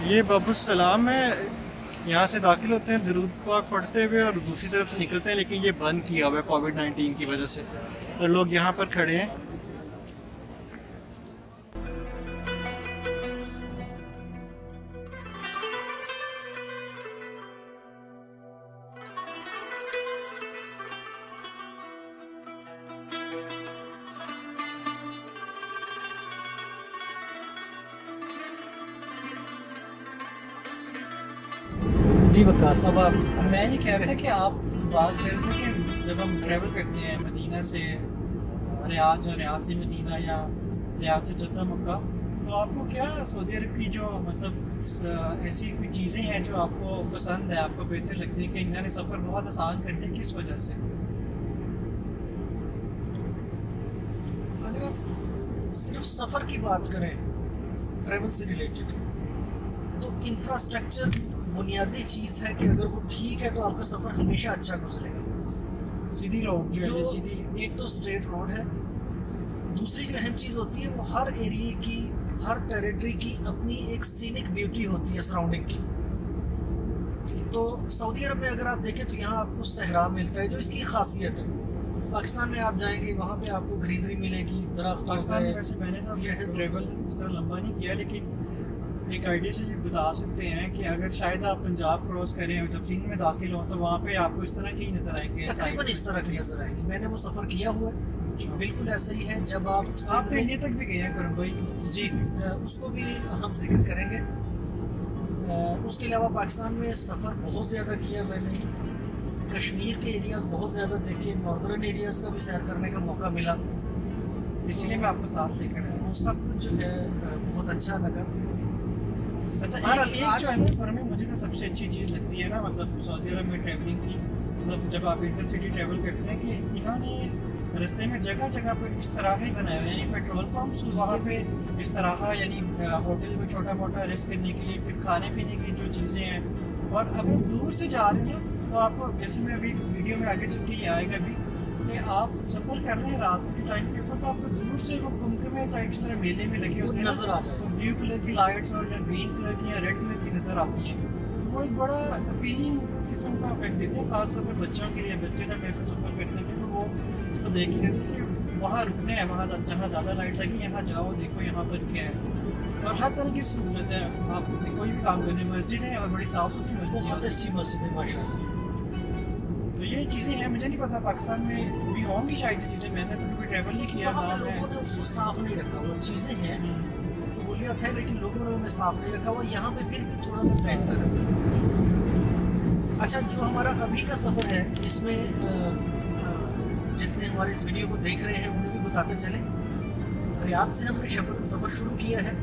ये बाबू सलाम है। यहाँ से दाखिल होते हैं दरूद पाक पढ़ते हुए और दूसरी तरफ से निकलते हैं, लेकिन ये बंद किया हुआ है कोविड-19 की वजह से। तो लोग यहाँ पर खड़े हैं। जी वकास, अब आप मैं ये कह रहा था कि आप बात कर रहे थे कि जब हम ट्रैवल करते हैं मदीना से रियाद या रियाद से मदीना या रियाद से जद्दा मक्का, तो आपको क्या सऊदी अरब की जो मतलब ऐसी कोई चीज़ें हैं जो आपको पसंद है, आपको बेहतर लगती है कि इन्होंने सफ़र बहुत आसान कर दिया, किस वजह से? अगर आप सिर्फ सफ़र की बात करें ट्रैवल से रिलेटेड, तो इंफ्रास्ट्रक्चर बुनियादी चीज़ है कि अगर वो ठीक है तो आपका सफ़र हमेशा अच्छा गुजरेगा। सीधी रोड जो है, जो सीधी एक तो स्ट्रेट रोड है, दूसरी जो अहम चीज़ होती है वो हर एरिया की, हर टेरिटरी की अपनी एक सीनिक ब्यूटी होती है सराउंडिंग की। तो सऊदी अरब में अगर आप देखें तो यहाँ आपको सहरा मिलता है जो इसकी खासियत है। पाकिस्तान में आप जाएंगे वहाँ पे आपको ग्रीनरी मिलेगी, दरख्त पाकिस्तान में। वैसे मैंने तो ट्रैवल इस तरह लंबा नहीं किया, लेकिन एक आइडिया से ये बता सकते हैं कि अगर शायद आप पंजाब क्रॉस करें और जब सिंध में दाखिल हो तो वहाँ पे आपको इस तरह की नज़र आएंगे, तकरीबन इस तरह की नज़र आएगी। मैंने वो सफ़र किया हुआ है, बिल्कुल ऐसे ही है। जब आप तो इंडिया तक भी गए हैं करण भाई जी, उसको भी हम जिक्र करेंगे। उसके अलावा पाकिस्तान में सफ़र बहुत ज़्यादा किया मैंने, कश्मीर के एरियाज़ बहुत ज़्यादा देखे, नॉर्दर्न एरियाज़ का भी सैर करने का मौका मिला, इसीलिए मैं आपको साथ लेकर आया। वो सब कुछ जो है बहुत अच्छा लगा। अच्छा, एक जो है ना फर्म में मुझे तो सबसे अच्छी चीज़ लगती है ना, मतलब सऊदी अरब में ट्रैवलिंग की, मतलब जब आप इंटरसिटी ट्रैवल करते हैं कि इन्होंने रास्ते में जगह जगह पर इस तरह ही बनाए हुए, यानी पेट्रोल पंप वहाँ पे इस तरह, यानी होटल में छोटा मोटा रेस्ट करने के लिए, फिर खाने पीने की जो चीज़ें हैं। और अब दूर से जा रहे हैं ना, तो आपको जैसे मैं अभी वीडियो में आगे चल के ये आएगा भी कि आप सफ़र कर रहे हैं रात के टाइम के ऊपर, तो आपको दूर से वो कुमकुमे चाहे किस तरह मेले में लगे होते हैं नज़र आ जाए, ब्लू कलर की लाइट्स और ग्रीन कलर की या रेड कलर की नज़र आती हैं, तो वो एक बड़ा अपीलिंग किस्म का इफेक्ट देते हैं, खासतौर पर बच्चों के लिए। बच्चे जब ऐसे सफ़र करते थे तो वो उसको देख ही रहते कि वहाँ रुकने हैं, वहाँ जहाँ ज़्यादा लाइट लगी यहाँ जाओ, देखो यहाँ पर क्या है। और हर तरह की सहूलत है, आप कोई भी काम करने, मस्जिद है और बड़ी साफ़ सुथरी मस्जिद, बहुत अच्छी मस्जिद है माशाल्लाह। तो ये चीज़ें हैं, मुझे नहीं पता पाकिस्तान में भी होंगी शायद ये चीज़ें, मैंने तो कभी ट्रैवल नहीं किया। वहाँ पे लोगों ने उसको साफ नहीं रखा हुआ, चीज़ें हैं, सहूलियत है, लेकिन लोगों ने उन्हें साफ नहीं रखा हुआ। यहाँ पे फिर भी थोड़ा सा बेहतर है। अच्छा, जो हमारा अभी का सफ़र है इसमें जितने हमारे इस वीडियो को देख रहे हैं उन्हें भी बताते चले, रियाद से हमने सफ़र शुरू किया है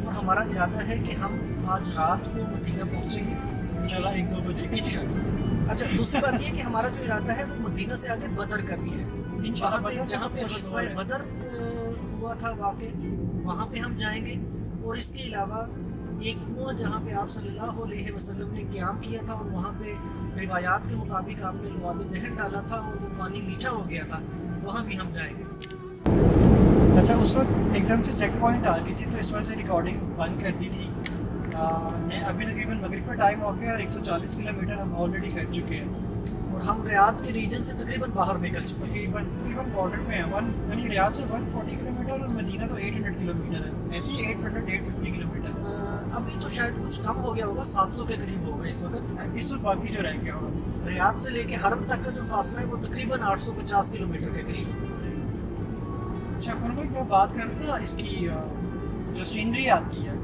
और हमारा इरादा है कि हम आज रात को मदीना पहुँचेंगे इंशाल्लाह 1-2 बजे इंशाल्लाह। अच्छा, दूसरी बात ये कि हमारा जो इरादा है वो मदीना से आगे बदर का भी है, जहाँ पे ग़ज़वा बदर हुआ था वाक़े, वहाँ पे हम जाएंगे। और इसके अलावा एक कुआं जहाँ पे आप सल्लल्लाहु अलैहि वसल्लम ने क़याम किया था और वहाँ पे रिवायात के मुताबिक आपने लुआब दहन डाला था और वो पानी मीठा हो गया था, वहाँ भी हम जाएंगे। अच्छा, उस वक्त एकदम से चेक पॉइंट आ गई थी तो इस वजह से रिकॉर्डिंग बंद कर दी थी। अभी तकरीबन मगरिब का टाइम हो गया और 140 किलोमीटर हम ऑलरेडी कर चुके हैं और हम रियाद के रीजन से तकरीबन बाहर निकल चुके हैं। तकरीबन बॉर्डर पे है, यानी रियाद से 140 किलोमीटर और मदीना तो 800 किलोमीटर है, ऐसे ही 850 किलोमीटर। अभी तो शायद कुछ कम हो गया होगा, 700 के करीब होगा इस वक्त। इस वक्त बाकी जो रह गया होगा, रियाद से लेके हरम तक का जो फासला है वो तकरीबन 850 किलोमीटर के करीब है। अच्छा, मैं बात कर रहा था इसकी जो सीनरी आती है,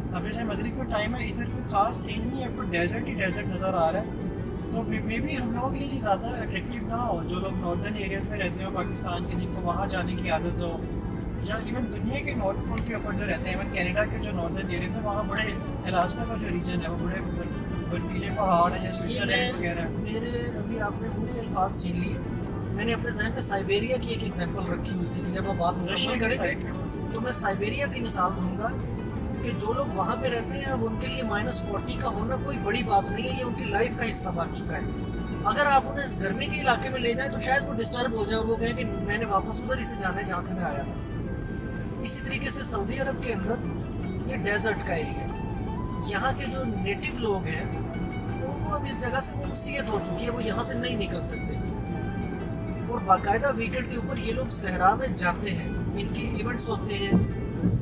अब जैसे मगरिब का टाइम है, इधर कोई ख़ास सीन नहीं है, आपको डेजर्ट ही डेजर्ट नज़र आ रहा है। तो मे भी हम लोगों के लिए ज़्यादा अट्रैक्टिव ना हो, जो लोग नॉर्दर्न एरियाज़ में रहते हो पाकिस्तान के, जिनको वहाँ जाने की आदत हो, या इवन दुनिया के नॉर्थ पोल के ऊपर जो रहते हैं, इवन कनाडा के जो नॉर्दर्न एरिया है वहाँ बड़े अलास्का का जो रीजन है वो बड़े बर्फीले पहाड़ है, या स्विट्ज़रलैंड वगैरह। मेरे अभी आपने मुँह के अल्फाज छीन लिए। मैंने अपने जहन में साइबेरिया की एक एग्जांपल रखी हुई थी कि जब आप बात रशिया करेंगे तो मैं साइबेरिया की मिसाल दूंगा कि जो लोग वहाँ पे रहते हैं अब उनके लिए -40 का होना कोई बड़ी बात नहीं है, ये उनकी लाइफ का हिस्सा बन चुका है। अगर आप उन्हें इस गर्मी के इलाके में ले जाएं तो शायद वो डिस्टर्ब हो जाए और वो कहें कि मैंने वापस उधर ही से जाना है जहाँ से मैं आया था। इसी तरीके से सऊदी अरब के अंदर ये डेजर्ट का एरिया है, यहाँ के जो नेटिव लोग हैं उनको अब इस जगह से उम्सीयत हो चुकी है, वो यहाँ से नहीं निकल सकते। और बाकायदा वीकेंड के ऊपर ये लोग सहरा में जाते हैं, इनके इवेंट्स होते हैं,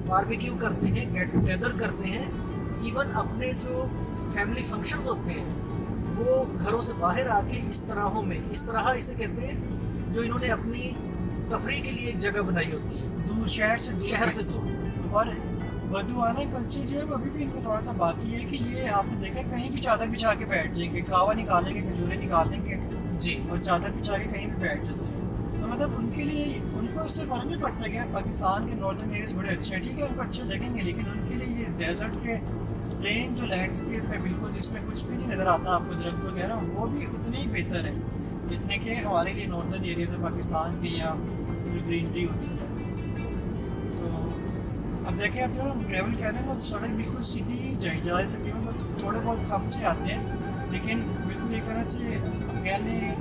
बारबेक्यू करते हैं, गेट टुगेदर करते हैं। इवन अपने जो फैमिली फंक्शंस होते हैं वो घरों से बाहर आके इस तरह इसे कहते हैं, जो इन्होंने अपनी तफरीह के लिए एक जगह बनाई होती है दूर शहर से दूर। और बदुआना कल्चर जो है वो अभी भी इनको थोड़ा सा बाकी है कि ये आपने देखा कहीं भी चादर बिछा के बैठ जाएंगे, कावा निकालेंगे, खजूरें निकालेंगे जी, और चादर बिछा के कहीं भी बैठ जाते हैं। तो मतलब उनके लिए उनको इससे फ़र्क नहीं पड़ता कि यार पाकिस्तान के नॉर्दर्न एरियाज बड़े अच्छे हैं, ठीक है उनको अच्छे लगेंगे, लेकिन उनके लिए ये डेजर्ट के प्लेन जो लैंडस्केप है बिल्कुल जिसमें कुछ भी नहीं नज़र आता आपको दरख्त वगैरह, वो भी उतने ही बेहतर है जितने के हमारे लिए नॉर्दर्न एरियाज है पाकिस्तान के या जो ग्रीनरी होती है। तो अब देखें अब जो हम ट्रैवल कर रहे हैं ना, सड़क बिल्कुल सीधी ही जाई जा रही, तकरीबन थोड़े बहुत खम से आते हैं, लेकिन बिल्कुल एक तरह से कह लें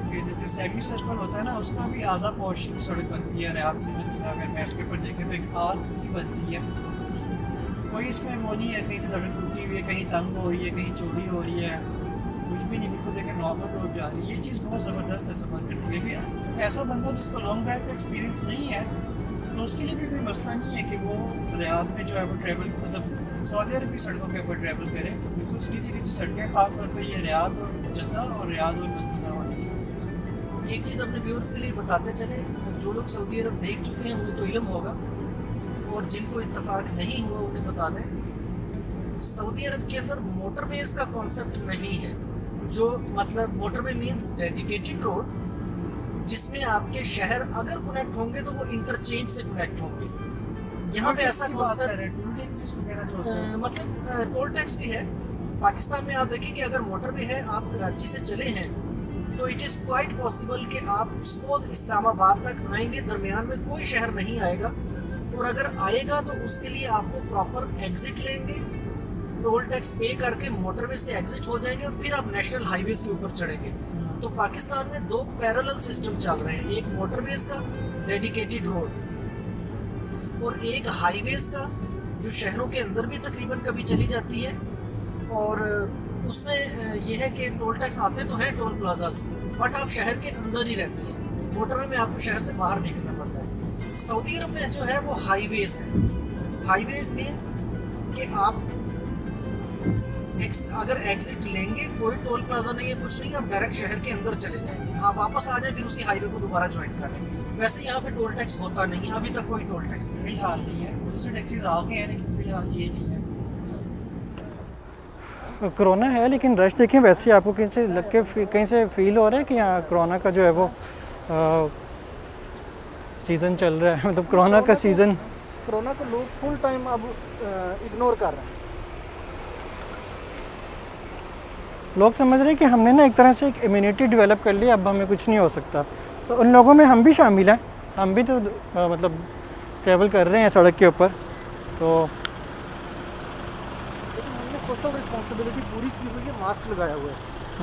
कि जैसे सेमी सर्कल होता है ना, उसका भी आधा पोर्शन सड़क बनती है रियाद से मदीना। अगर मैप के ऊपर देखें तो एक आर्क सी बनती है, कोई इसमें वो नहीं है कहीं से सड़क टूटी हुई है, कहीं तंग हो रही है, कहीं चौड़ी हो रही है, कुछ भी नहीं, बिल्कुल देखें नॉर्मल रोड जा रही है। ये चीज़ बहुत ज़बरदस्त है सफ़र करने के लिए। ऐसा बंदा जिसको लॉन्ग ड्राइव का एक्सपीरियंस नहीं है तो उसके लिए भी कोई मसला नहीं है कि वो रियाद में जो है वो ट्रैवल, मतलब सऊदी अरब की सड़कों के ऊपर ट्रैवल करें। बिल्कुल सीधी सीधी सी सड़कें, ख़ास तौर पर ये रियाद और जद्दा और रियाद और मदीना वाली जो। एक चीज़ अपने व्यूअर्स के लिए बताते चले, जो लोग सऊदी अरब देख चुके हैं उन्हें तो इल्म होगा, और जिनको इत्तफाक नहीं हुआ उन्हें बता दें, सऊदी अरब के अंदर मोटरवेज का कॉन्सेप्ट नहीं है। जो मतलब मोटरवे मींस डेडिकेटेड रोड, जिसमें आपके शहर अगर कनेक्ट होंगे तो वो इंटरचेंज से कनेक्ट होंगे। यहाँ पे ऐसा कॉन्सेप्ट टोल टैक्स वगैरह जो होता है, मतलब टोल टैक्स भी है। पाकिस्तान में आप देखिए कि अगर मोटरवे है, आप कराची से चले हैं तो इट इज़ क्वाइट पॉसिबल कि आप सपोज इस्लामाबाद तक आएंगे, दरमियान में कोई शहर नहीं आएगा, और अगर आएगा तो उसके लिए आपको प्रॉपर एग्जिट लेंगे, टोल टैक्स पे करके मोटरवे से एग्जिट हो जाएंगे और फिर आप नेशनल हाईवेज के ऊपर चढ़ेंगे। तो पाकिस्तान में दो पैरेलल सिस्टम चल रहे हैं, एक मोटरवेज का डेडिकेटेड रोड्स और एक हाईवेज का जो शहरों के अंदर भी तकरीबन कभी चली जाती है। और उसमें यह है कि टोल टैक्स आते तो हैं टोल प्लाजाज, बट आप शहर के अंदर ही रहते हैं, मोटरवे में आपको शहर से बाहर निकलना पड़ता है। सऊदी अरब में जो है वो हाईवेज है। हाईवेज में कि आप अगर एग्जिट लेंगे, कोई टोल प्लाजा नहीं है, कुछ नहीं, आप डायरेक्ट शहर के अंदर चले जाएंगे, आप वापस आ जाए फिर उसी हाईवे को दोबारा ज्वाइन कर लें। वैसे यहाँ पे टोल टैक्स होता नहीं है, अभी तक कोई टोल टैक्स नहीं फिलहाल नहीं है, दूसरे टैक्सीज आ गए हैं लेकिन फिलहाल ये नहीं है। कोरोना है लेकिन रश देखें वैसे ही आपको कहीं से लग के कहीं से फील हो रहा है कि यहाँ कोरोना का जो है वो सीज़न चल रहा है, मतलब कोरोना का सीज़न। कोरोना को लोग फुल टाइम अब इग्नोर कर रहे हैं। लोग समझ रहे हैं कि हमने ना एक तरह से एक इम्यूनिटी डेवलप कर ली, अब हमें कुछ नहीं हो सकता। तो उन लोगों में हम भी शामिल हैं, हम भी तो मतलब ट्रैवल कर रहे हैं सड़क के ऊपर। तो लेकिन हमने सोशल रिस्पॉन्सिबिलिटी पूरी की हुई है, मास्क लगाया हुआ है।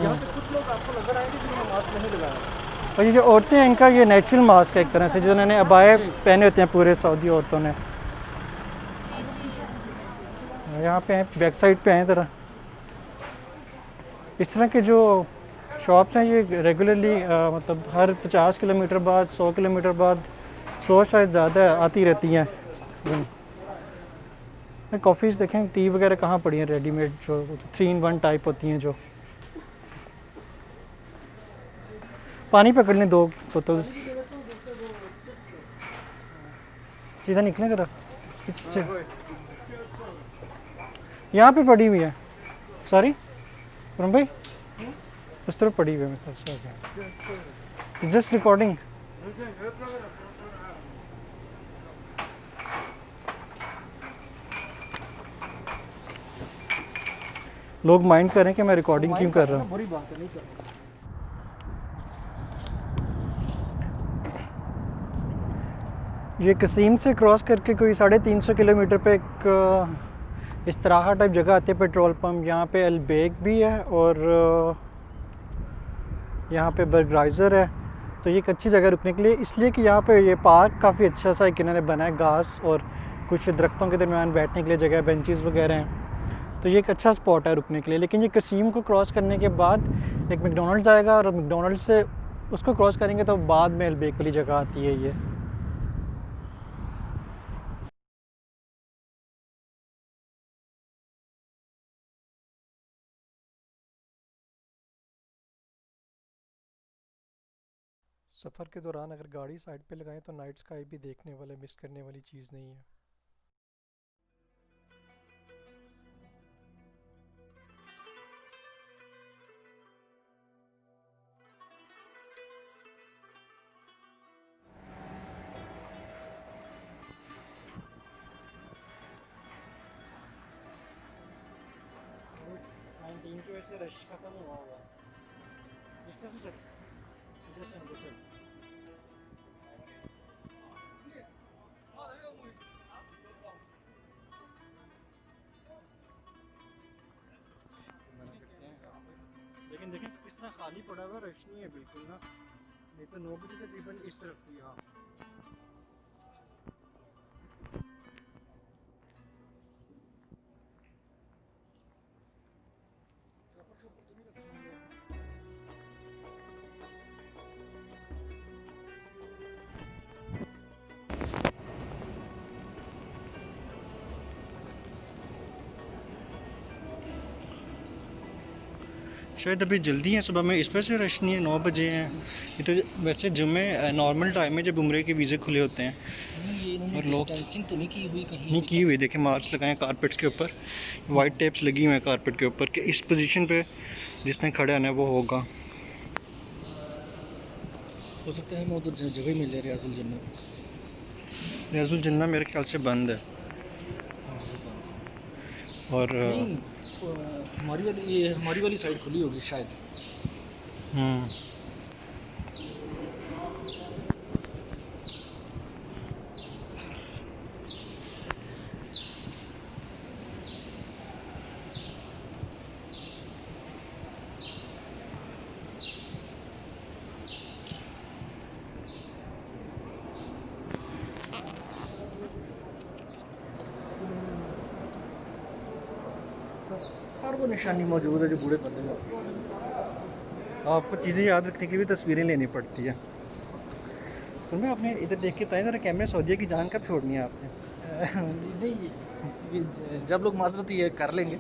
यहाँ पे कुछ लोग आपको नजर आएंगे जिन्होंने मास्क नहीं लगाया। और ये जो औरतें हैं इनका ये नेचुरल मास्क है एक तरह से, जो उन्होंने अबाए पहने होते हैं पूरे सऊदी औरतों ने। यहाँ पे हैं, बैक साइड पे हैं तरह इस तरह के जो शॉप्स हैं ये रेगुलरली मतलब हर 50 किलोमीटर बाद, 100 किलोमीटर बाद, 100 शायद ज़्यादा आती रहती हैं। कॉफ़ीज़ देखें, टी वगैरह कहाँ पड़ी हैं रेडीमेड, जो 3-in-1 टाइप होती हैं। जो पानी पकड़ लें 2 बोतल, सीधा निकलें ज़रा। यहाँ पे पड़ी हुई है, सॉरी रुम भाई, उस तरफ पड़ी हुई है, जस्ट रिकॉर्डिंग। लोग माइंड करें कि मैं रिकॉर्डिंग क्यों कर रहा हूँ। बुरी बात है, नहीं कर रहा। ये कसीम से क्रॉस करके कोई 350 किलोमीटर पे एक इस्तराहा टाइप जगह आती है, पेट्रोल पंप। यहाँ पे अलबेग भी है और यहाँ पे बर्गराइज़र है। तो ये एक अच्छी जगह रुकने के लिए, इसलिए कि यहाँ पे ये पार्क काफ़ी अच्छा सा एक इन्होंने बनाया, घास और कुछ दरख्तों के दरमियान बैठने के लिए जगह, बेंचेस वगैरह हैं। तो ये एक अच्छा स्पॉट है रुकने के लिए। लेकिन ये कसीम को क्रॉस करने के बाद एक मैकडोनल्ड्स आएगा और मैकडोनल्ड्स से उसको क्रॉस करेंगे तो बाद में अलबेक वाली जगह आती है ये। सफ़र के दौरान अगर गाड़ी साइड पे लगाएं तो नाइट स्काई भी देखने वाला, मिस करने वाली चीज़ नहीं है। कोविड-19 की वजह से रश खत्म हुआ होगा। इस तरफ से चल, इधर से अंदर चल। लेकिन देखें किस तरह खाली पड़ा हुआ, रश नहीं है बिल्कुल ना। नहीं तो 9 बजे तकरीबन इस तरफ थी। हाँ, शायद अभी जल्दी है सुबह में, इस वजह से रश नहीं है। 9 बजे हैं। ये तो वैसे जुम्मे नॉर्मल टाइम है जब उम्रे के वीज़े खुले होते हैं। और लोग डिस्टेंसिंग तो नहीं की हुई कहीं नहीं की हुई। देखें मार्क्स लगाए कारपेट्स के ऊपर, वाइट टेप्स लगी हुई हैं कारपेट के ऊपर कि इस पोजीशन पे जिसने खड़े होना है वो होगा। हो सकता है हमें उधर जगह मिल जाए रियाजुल जन्नत। रियाजुल जन्नत मेरे ख्याल से बंद है। और हमारी वाली साइड खुली होगी शायद। और वो निशानी मौजूद है जो बूढ़े बंदे में। आपको चीज़ें याद रखने की भी तस्वीरें लेनी पड़ती है। तो मैं अपने इधर देख के बताएं ज़रा, कैमरे सऊदीया की जान कब छोड़नी है आपने? नहीं, ये जब लोग माजरत ये कर लेंगे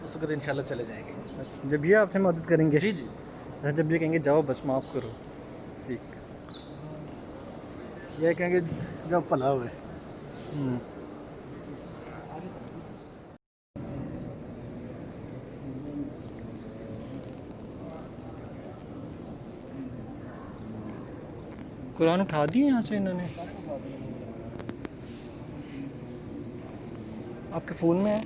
उस वक्त इंशाल्लाह चले जाएंगे। अच्छा, जब ये आपसे मदद करेंगे? जी जी। अच्छा, जब ये कहेंगे जाओ बस माफ़ करो, ठीक। ये कहेंगे जब भला हुए। कुरान उठा दिए यहाँ से इन्होंने? आपके फ़ोन में है?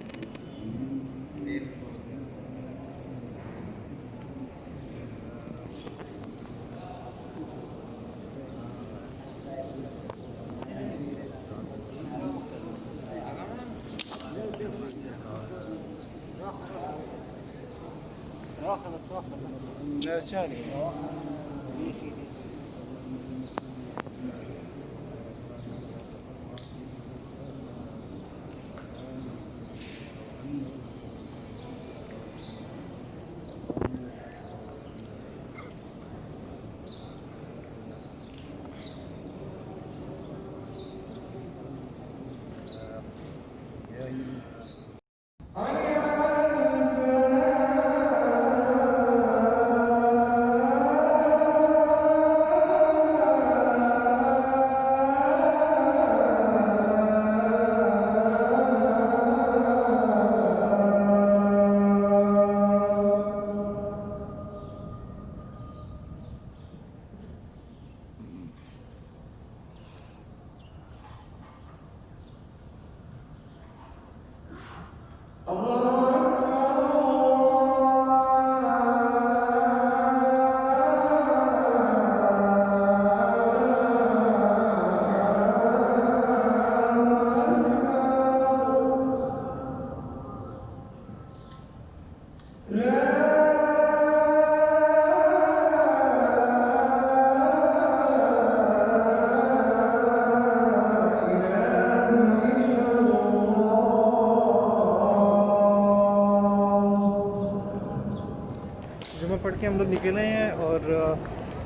पढ़ के हम लोग निकले हैं और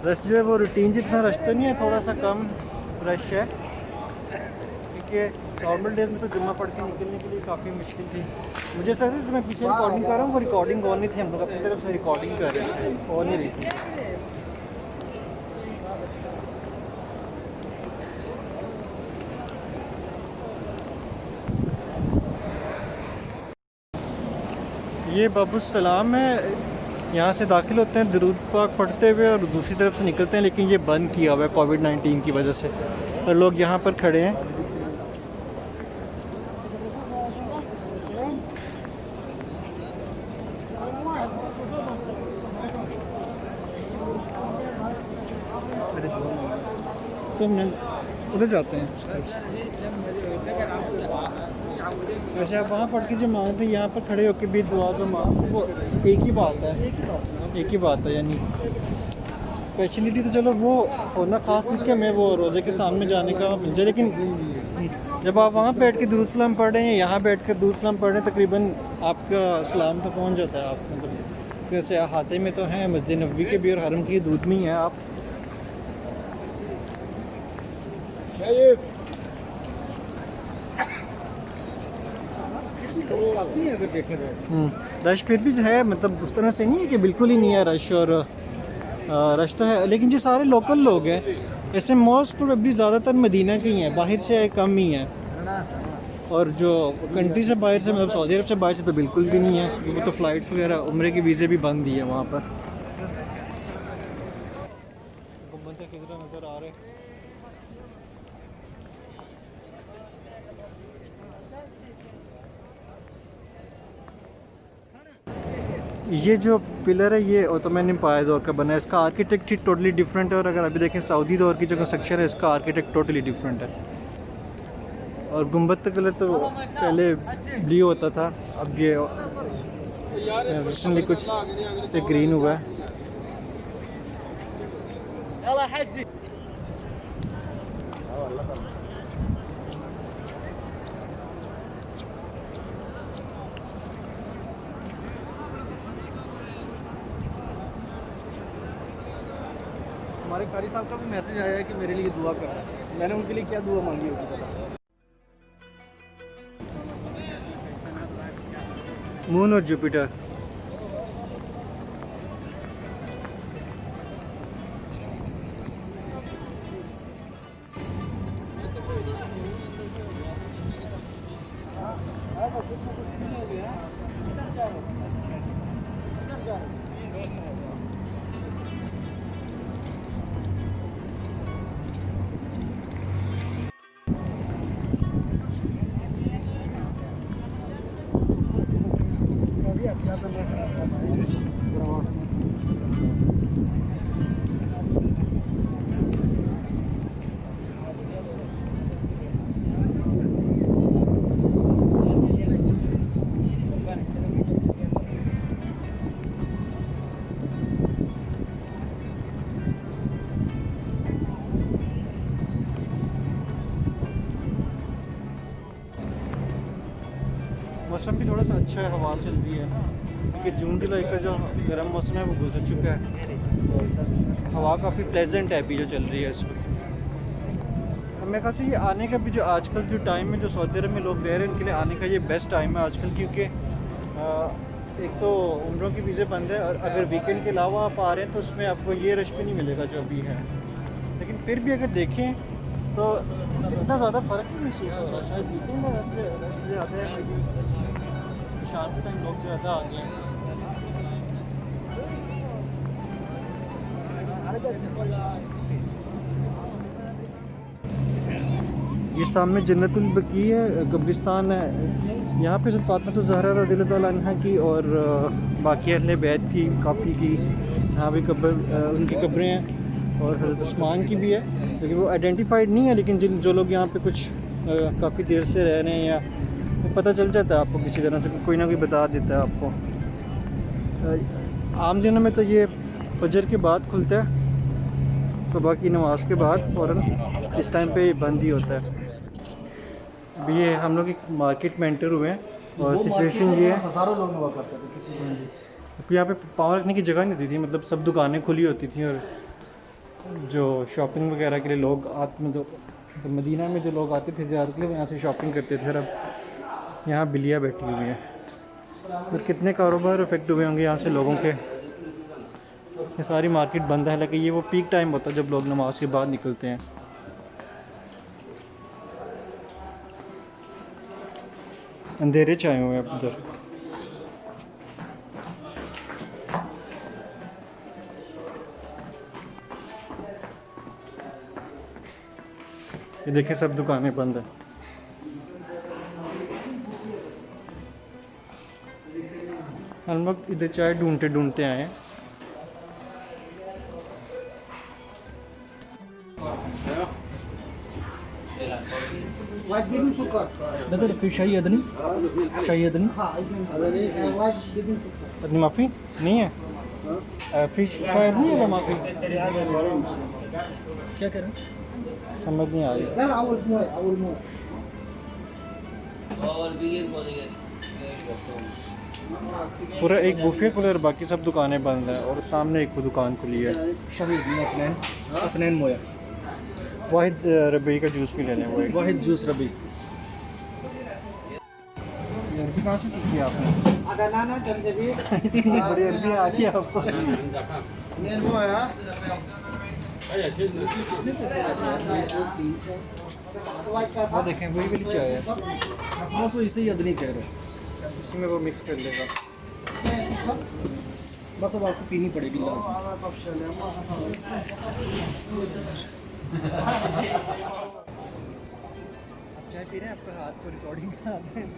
रश जो है वो रूटीन जितना रश तो नहीं है, थोड़ा सा कम रश है क्योंकि नॉर्मल डेज में तो जुम्मा पढ़ के निकलने के लिए काफ़ी मुश्किल थी। मुझे ऐसा लगता है मैं पीछे रिकॉर्डिंग कर रहा हूँ, वो रिकॉर्डिंग ऑन नहीं थी, हम लोग अपनी तरफ से रिकॉर्डिंग कर रहे थे, ऑन ही रही थी। ये बाबुसलाम है, यहाँ से दाखिल होते हैं दरूद पाक पढ़ते हुए और दूसरी तरफ से निकलते हैं, लेकिन ये बंद किया हुआ है कोविड-19 की वजह से। और लोग यहाँ पर खड़े हैं। तो हम उधर जाते हैं उस तरफ से। वैसे आप वहाँ पढ़ के जो मांगते हैं, यहाँ पर खड़े होकर भी दुआ जो मांग, वो एक ही बात है, एक ही बात है। यानी स्पेशलिटी तो चलो वो होना ख़ास चीज़ के, मैं वो रोज़े के सामने जाने का मिल जाए, लेकिन जब आप वहाँ बैठ के दुरूद सलाम पढ़ रहे हैं, यहाँ बैठ कर दुरूद सलाम पढ़ रहे हैं, तकरीबन आपका सलाम तो पहुँच जाता है। आप मतलब जैसे हाथे में तो हैं मस्जिद नबवी के भी और हरम की दूध में ही है। आप अगर देखा जाए रश फिर भी जो है मतलब उस तरह से नहीं है कि बिल्कुल ही नहीं है रश, और रश तो है, लेकिन ये सारे लोकल लोग हैं। इसमें मोस्ट प्रोबेबली ज़्यादातर मदीना के ही हैं, बाहर से कम ही हैं। और जो कंट्री से बाहर से मतलब सऊदी अरब से बाहर से तो बिल्कुल भी नहीं है, वो तो फ़्लाइट्स वगैरह उम्रे के वीज़े भी बंद ही है वहाँ पर। नज़र आ रहे ये जो पिलर है ये ओटोमन एम्पायर दौर का बना है, इसका आर्किटेक्ट ही टोटली डिफरेंट है। और अगर अभी देखें सऊदी दौर की जो कंस्ट्रक्शन है, इसका आर्किटेक्ट टोटली डिफरेंट है। और गुंबद का कलर तो पहले ब्लू होता था, अब ये रिसेंटली कुछ ग्रीन हुआ है। हमारे कारी साहब का भी मैसेज आया है कि मेरे लिए दुआ करें। मैंने उनके लिए क्या दुआ मांगी होगी पता? मून और जुपिटर। मौसम भी थोड़ा सा अच्छा है, हवा चल रही है क्योंकि जून जुलाई का जो गर्म मौसम है वो गुजर चुका है। हवा काफ़ी प्लेजेंट है अभी जो चल रही है इस वक्त। तो मेरे ख्याल से ये आने का भी जो आजकल जो टाइम है, जो सऊदी अरब में लोग रह रहे हैं उनके लिए आने का ये बेस्ट टाइम है आजकल, क्योंकि एक तो उम्रों की वीज़े बंद है और अगर वीकेंड के अलावा आप आ रहे हैं तो उसमें आपको ये रश भी नहीं मिलेगा जो अभी है। लेकिन फिर भी अगर देखें तो इतना ज़्यादा फ़र्क नहीं महसूस होता। शायद वीकेंड में वैसे रश ज़्यादा है, शाम के टाइम लोग ज़्यादा आ गए हैं। ये सामने जन्नतुल बकी है, कब्रिस्तान है। यहाँ पे फातिमा ज़हरा रज़ियल्लाहु ताला अन्हा की और बाकी अहले बैत की काफ़ी की यहाँ भी उनकी कब्रें हैं, और हज़रत उस्मान की भी है, लेकिन वो आइडेंटिफाइड नहीं है। लेकिन जो लोग यहाँ पे कुछ काफ़ी देर से रह रहे हैं या वो पता चल जाता है आपको, किसी तरह से कोई ना कोई बता देता है आपको। आम दिनों में तो ये फजर के बाद खुलता है, सुबह की नमाज के बाद फ़ौरन इस टाइम पे बंद ही होता है। अभी ये हम लोग एक मार्केट में एंटर हुए हैं और सिचुएशन ये है, हज़ारों लोग हुआ करते थे किसी क्योंकि यहाँ पे पाँव रखने की जगह नहीं दी थी, मतलब सब दुकानें खुली होती थी और जो शॉपिंग वगैरह के लिए लोग मतलब मदीना में जो लोग आते थे ज़्यादातर के लिए वो यहाँ से शॉपिंग करते थे। और अब यहाँ बिल्लियाँ बैठी हुई हैं और कितने कारोबार इफेक्ट हुए होंगे यहाँ से लोगों के। ये सारी मार्केट बंद है, हालांकि ये वो पीक टाइम होता है जब लोग नमाज के बाद निकलते हैं। अंधेरे छाए हुए हैं अब उधर। ये देखिए सब दुकानें बंद हैं। हम लोग इधर चाय ढूंढते ढूंढते आए हैं। White giving sugar. दादा फिर शाही अदनी, शाही अदनी, White giving sugar. अदनी माफ़ी नहीं है, फिश शायद नहीं है माफ़ी। क्या कह रहे हैं समझ नहीं आ रही। Then I will more. पूरा एक बुफे खुला और बाकी सब दुकानें बंद हैं और सामने एक दुकान खुली है। Shahid Atnan. Atnan Moya. वाहिद रबी का जूस भी लेने वो एक। Wahid juice Rabi. अरबी कहाँ से सीखी आपने? Adanana Janjabi. इतनी बड़ी अरबी आ गई आपको। Nen Moya. वो देखें वही वाली चाय है, बस वो इसे ही अदनी कह रहे हैं। उसी में वो मिक्स कर लेगा। बस अब आपको पीनी पड़ेगी लास्ट। चाय पी रहे हैं, आपका हाथ को रिकॉर्डिंग करा रहे हैं।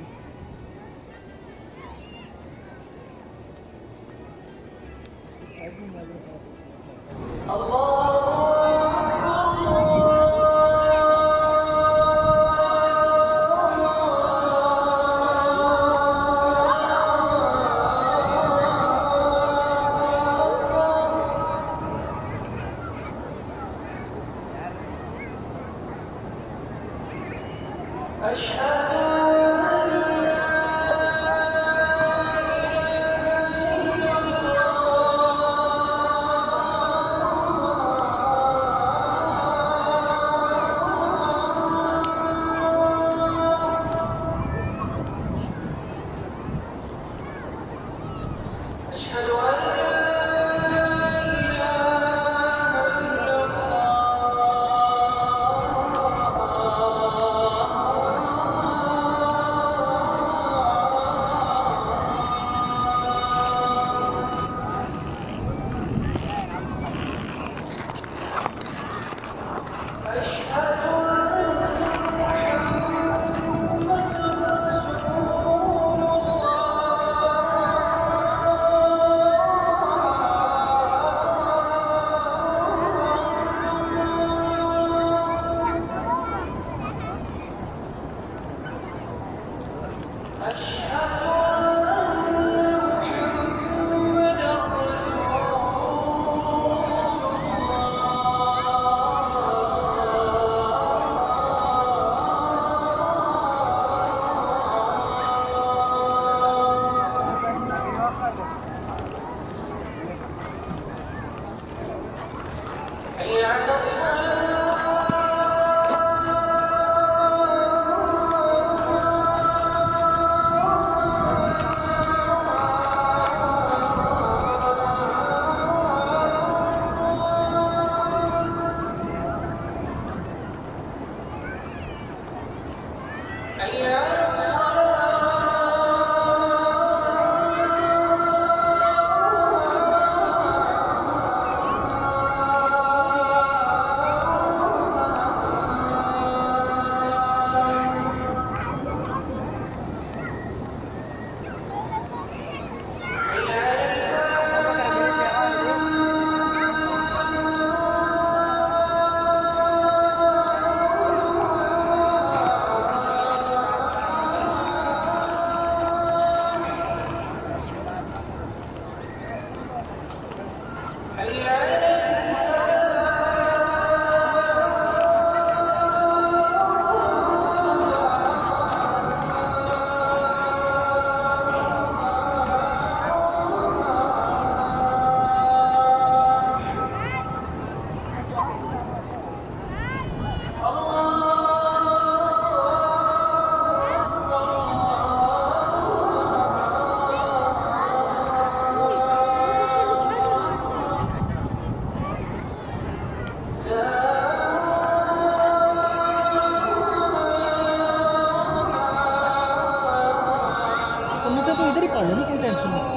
निकाल लेना, कोई टेंशन नहीं।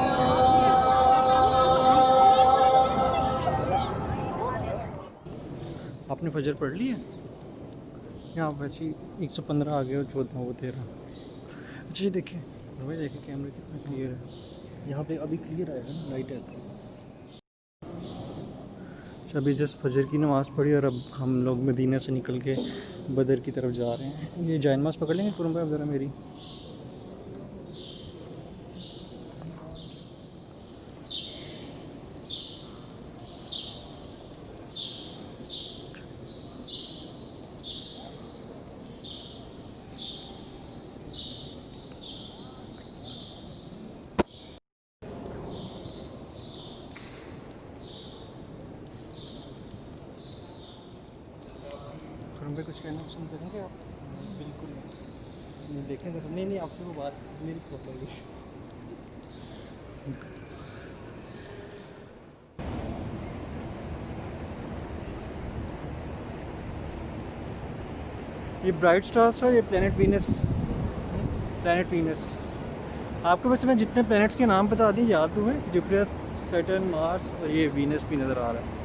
आपने फजर पढ़ ली है? यहाँ वैसे ही 115 आ गए और 14 वो 13। अच्छा ये देखिए, भाई देखिए कैमरा कितना क्लियर है। यहाँ पे अभी क्लियर आएगा ना, लाइट ऐसी। अच्छा अभी जस्ट फजर की नमाज़ पढ़ी और अब हम लोग मदीना से निकल के बदर की तरफ जा रहे हैं। ये जान नमाज़ पकड़ लेंगे कुरम भाई ज़रा मेरी। कुरम भाई कुछ कहना पसंद करेंगे आप? बिल्कुल नहीं देखें तो नहीं नहीं आपकी वो बात मेरी बताइए। ये ब्राइट स्टार्स है, ये प्लेनेट वीनस। प्लेनेट वीनस आपको वैसे मैं जितने प्लैनेट्स के नाम बता दिए याद हुए, जुपिटर, सैटर्न, मार्स और ये वीनस भी नज़र आ रहा है।